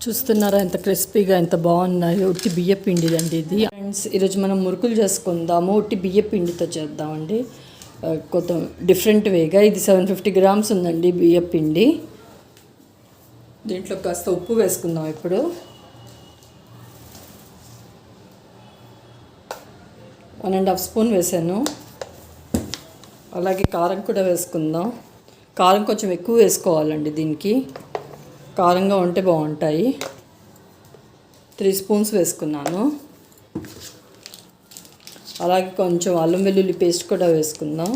చూస్తున్నారా ఎంత క్రిస్పీగా ఎంత బాగున్నాయో. ఉట్టి బియ్య పిండిదండి ఇది. ఫ్రెండ్స్, ఈరోజు మనం మురుకులు చేసుకుందాము. ఉట్టి బియ్య పిండితో చేద్దామండి, కొంత డిఫరెంట్ వేగా. ఇది 750 grams ఉందండి బియ్య పిండి. దీంట్లో కాస్త ఉప్పు వేసుకుందాం. ఇప్పుడు 1.5 స్పూన్ వేసాను. అలాగే కారం కూడా వేసుకుందాం. కారం కొంచెం ఎక్కువ వేసుకోవాలండి, దీనికి కారంగా ఉంటే బాగుంటాయి. 3 స్పూన్స్ వేసుకున్నాను. అలాగే కొంచెం అల్లం వెల్లుల్లి పేస్ట్ కూడా వేసుకుందాం.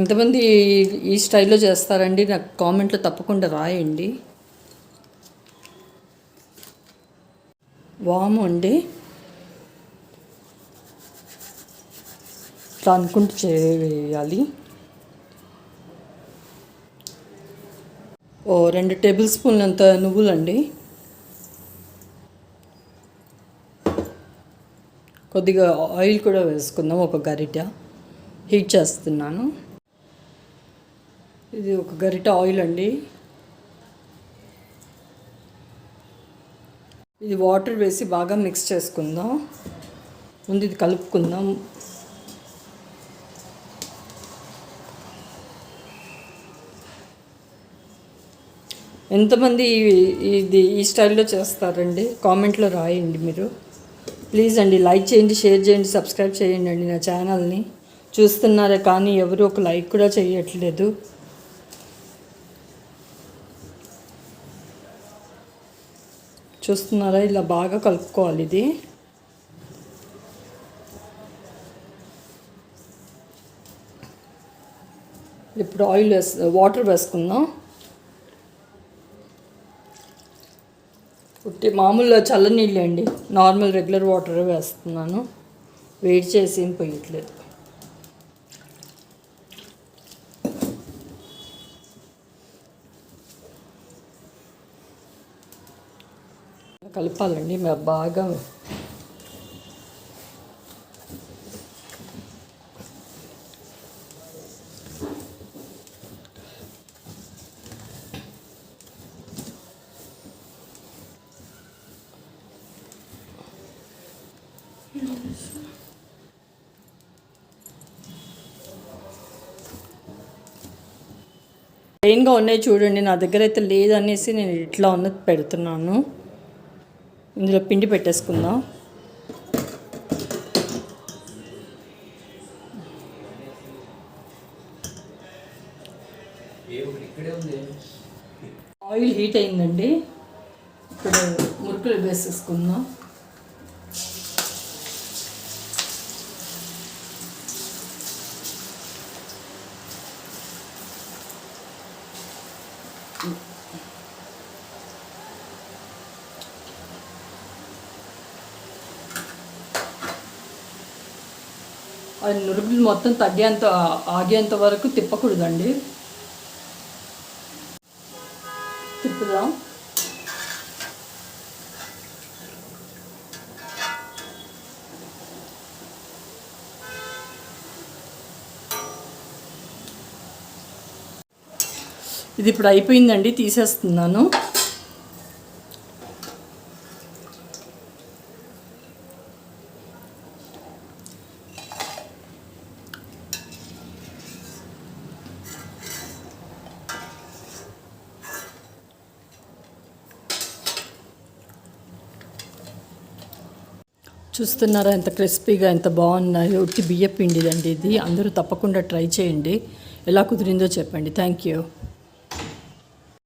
ఎంతమంది ఈ స్టైల్లో చేస్తారండి నాకు కామెంట్లో తప్పకుండా రాయండి. వాము అండి, ఇట్లా అనుకుంటూ చేయాలి. 2 టేబుల్ స్పూన్లంత నువ్వులండి. కొద్దిగా ఆయిల్ కూడా వేసుకుందాం. ఒక గరిట హీట్ చేస్తున్నాను. ఇది ఒక గరిట ఆయిల్ అండి. ఇది వాటర్ వేసి బాగా మిక్స్ చేసుకుందాం. ముందు ఇది కలుపుకుందాం. ఎంతమంది ఈ స్టైల్లో చేస్తారండి కామెంట్లో రాయండి మీరు. ప్లీజ్ అండి, లైక్ చేయండి, షేర్ చేయండి, సబ్స్క్రైబ్ చేయండి అండి నా ఛానల్ని. చూస్తున్నారే కానీ ఎవరు ఒక లైక్ కూడా చేయట్లేదు. చూస్తున్నారా, ఇలా బాగా కలుపుకోవాలి. ఇది ఇప్పుడు వాటర్ వేసుకుందాం. మామూలు చల్లనీళ్ళు అండి, నార్మల్ రెగ్యులర్ వాటర్ వేస్తున్నాను. వేడి చేసి ఏం పోయట్లేదు. కలపాలండి బాగా. ప్లెయిన్గా ఉన్నాయి చూడండి. నా దగ్గర అయితే లేదనేసి నేను ఇట్లా ఉన్నది పెడుతున్నాను. ఇందులో పిండి పెట్టేసుకుందాం. ఆయిల్ హీట్ అయిందండి. ఇప్పుడు మురుకులు వేసేసుకుందాం. అది నురుగులు మొత్తం ఆగేంత వరకు తిప్పకూడదండి. తిప్పుదాం. ఇది ఇప్పుడు అయిపోయిందండి, తీసేస్తున్నాను. చూస్తున్నారా ఎంత క్రిస్పీగా ఎంత బాగున్నాయో. ఉట్టి బియ్య పిండిదండి ఇది. అందరూ తప్పకుండా ట్రై చేయండి. ఎలా కుదిరిందో చెప్పండి. Thank you.